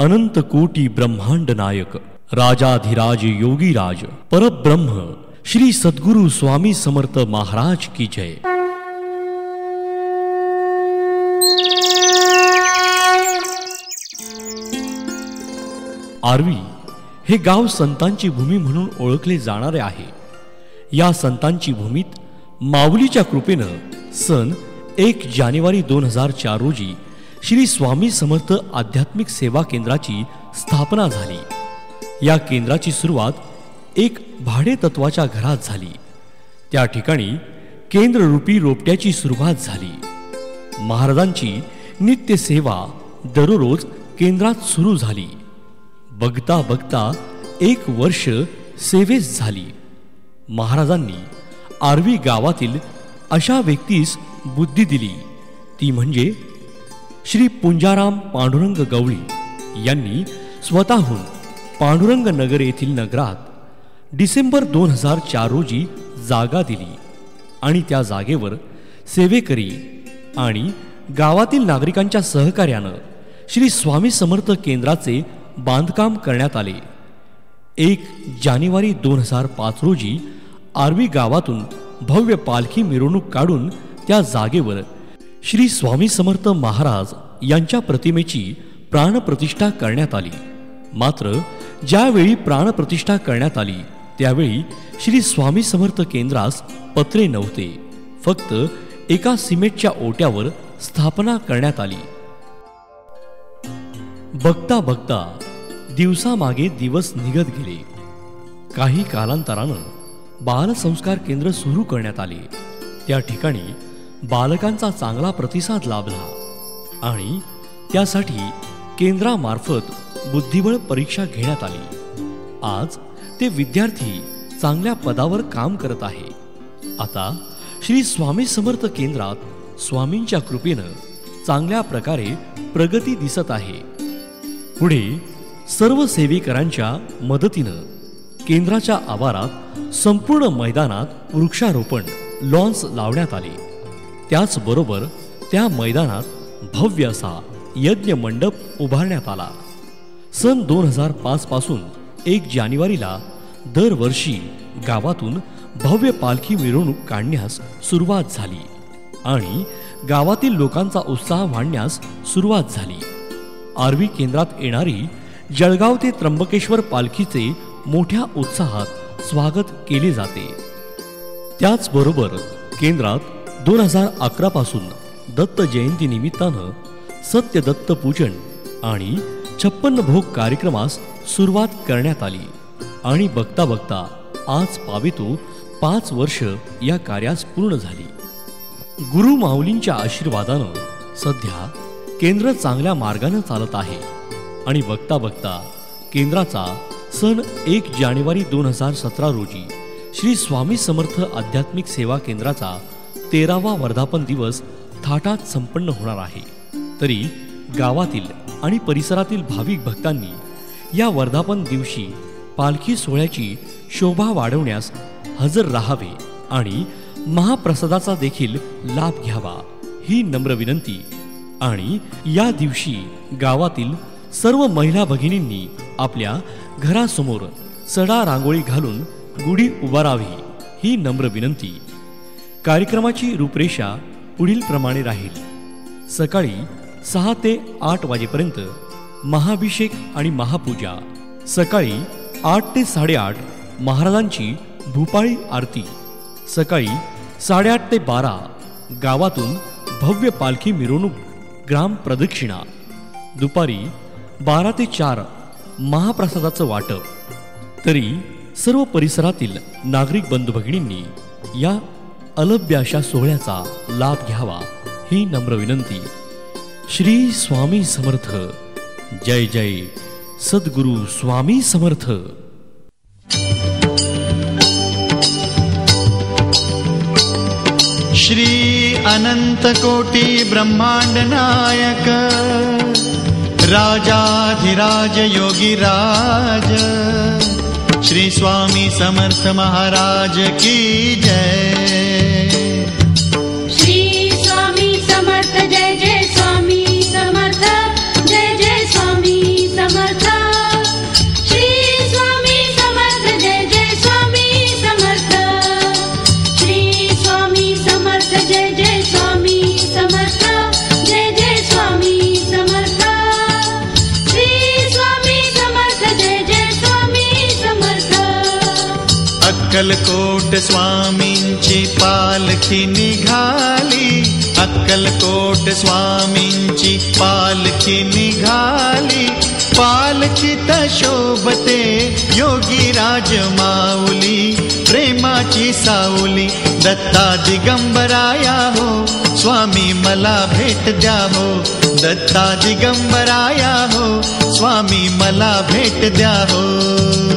अनंत कोटी ब्रह्मांड नायक राजाधिराज योगीराज परब्रह्म श्री सद्गुरु स्वामी समर्थ महाराज की जय। आर्वी हे गाव संतांची भूमी म्हणून ओळखले जाणारे आहे। या संतांची भूमीत माऊलीच्या कृपेनं सन 1 जानेवारी 2004 रोजी श्री स्वामी समर्थ आध्यात्मिक सेवा केंद्राची स्थापना झाली। या केंद्राची सुरुवात एक भाडे तत्वाच्या घरात झाली। त्या ठिकाणी केंद्ररूपी रोपट्याची सुरुवात झाली। महाराजांची नित्य सेवा दररोज केंद्रात सुरू झाली। बघता बघता 1 वर्ष सेवेस झाली। महाराजांनी आर्वी गावातील अशा व्यक्तीस बुद्धी दिली, ती म्हणजे श्री पुंजाराम पांडुरंग गवळी यांनी स्वतःहून पांडुरंग नगर येथील नगरात डिसेंबर 2004 रोजी जागा दिली आणि त्या जागेवर सेवेकरी आणि गावातील नागरिकांच्या सहकार्यानं श्री स्वामी समर्थ केंद्राचे बांधकाम करण्यात आले। 1 जानेवारी 2005 रोजी आर्वी गावातून भव्य पालखी मिरवणूक काढून त्या जागेवर श्री स्वामी समर्थ महाराज यांच्या प्रतिमेची प्राणप्रतिष्ठा करण्यात आली। मात्र ज्यावेळी प्राणप्रतिष्ठा करण्यात आली त्यावेळी श्री स्वामी समर्थ केंद्रास पत्रे नव्हते, फक्त एका सिमेंटच्या ओट्यावर स्थापना करण्यात आली। बघता बघता दिवसामागे दिवस निघत गेले। काही कालांतरानं बालसंस्कार केंद्र सुरू करण्यात आले। त्या ठिकाणी बालकांचा चांगला प्रतिसाद लाभला आणि त्यासाठी केंद्रामार्फत बुद्धिबळ परीक्षा घेण्यात आली। आज ते विद्यार्थी चांगल्या पदावर काम करत आहे। आता श्री स्वामी समर्थ केंद्रात स्वामींच्या कृपेनं चांगल्या प्रकारे प्रगती दिसत आहे। पुढे सर्व सेवेकरांच्या मदतीनं केंद्राच्या आवारात संपूर्ण मैदानात वृक्षारोपण लॉन्स लावण्यात आले। त्याचबरोबर त्या मैदानात भव्य असा यज्ञ मंडप उभारण्यात आला। सन 2005 पासून 1 जानेवारीला दरवर्षी गावातून भव्य पालखी मिरवणूक काढण्यास सुरुवात झाली आणि गावातील लोकांचा उत्साह वाढण्यास सुरुवात झाली। आर्वी केंद्रात येणारी जळगाव ते त्र्यंबकेश्वर पालखीचे मोठ्या उत्साहात स्वागत केले जाते। त्याचबरोबर केंद्रात 2011 पासून दत्त जयंती निमित्तानं सत्य दत्त पूजन आणि 56 भोग कार्यक्रमास सुरुवात करण्यात आली आणि बघता बघता आज पावेतो 5 वर्ष या कार्यास पूर्ण झाली। गुरु माऊलींच्या आशीर्वादानं सध्या केंद्र चांगल्या मार्गाने चालत आहे आणि बघता बघता केंद्राचा सन 1 जानेवारी 2017 रोजी श्री स्वामी समर्थ आध्यात्मिक सेवा केंद्राचा 13वा वर्धापन दिवस थाटात संपन्न होणार आहे। तरी गावातील आणि परिसरातील भाविक भक्तांनी या वर्धापन दिवशी पालखी सोहळ्याची शोभा वाढवण्यास हजर राहावे आणि महाप्रसादाचा देखील लाभ घ्यावा ही नम्र विनंती। आणि या दिवशी गावातील सर्व महिला भगिनींनी आपल्या घरासमोर सडा रांगोळी घालून गुढी उभारावी ही नम्र विनंती। कार्यक्रमाची रूपरेषा पुढील प्रमाणे राहील। सकाळी 6 ते 8 वाजेपर्यंत महाभिषेक आणि महापूजा। सकाळी 8 ते 8:30 महाराजांची भूपाळी आरती। सकाळी 8:30 ते 12 गावातून भव्य पालखी मिरवणूक ग्राम प्रदक्षिणा। दुपारी 12 ते 4 महाप्रसादाचं वाटप। तरी सर्व परिसरातील नागरिक बंधू भगिनींनी या अलभ्य अशा सोहळ्याचा लाभ घ्यावा ही नम्र विनंती। श्री स्वामी समर्थ। जय जय सद्गुरु स्वामी समर्थ। श्री अनंत कोटी ब्रह्मांड नायक राजाधिराज योगीराज श्री स्वामी समर्थ महाराज की जय। श्री स्वामी समर्थ जय जय स्वामी समर्थ जय जय स्वामी समर्थ। अक्कलकोट स्वामींची पालखी निघाली, अक्कलकोट स्वामींची पालखी निघाली. पालखीत शोभते योगीराज माऊली, प्रेमाची सावली दत्ता दिगंबराया हो, स्वामी मला भेट द्या हो. दत्ता दिगंबराया हो, स्वामी मला भेट द्या हो.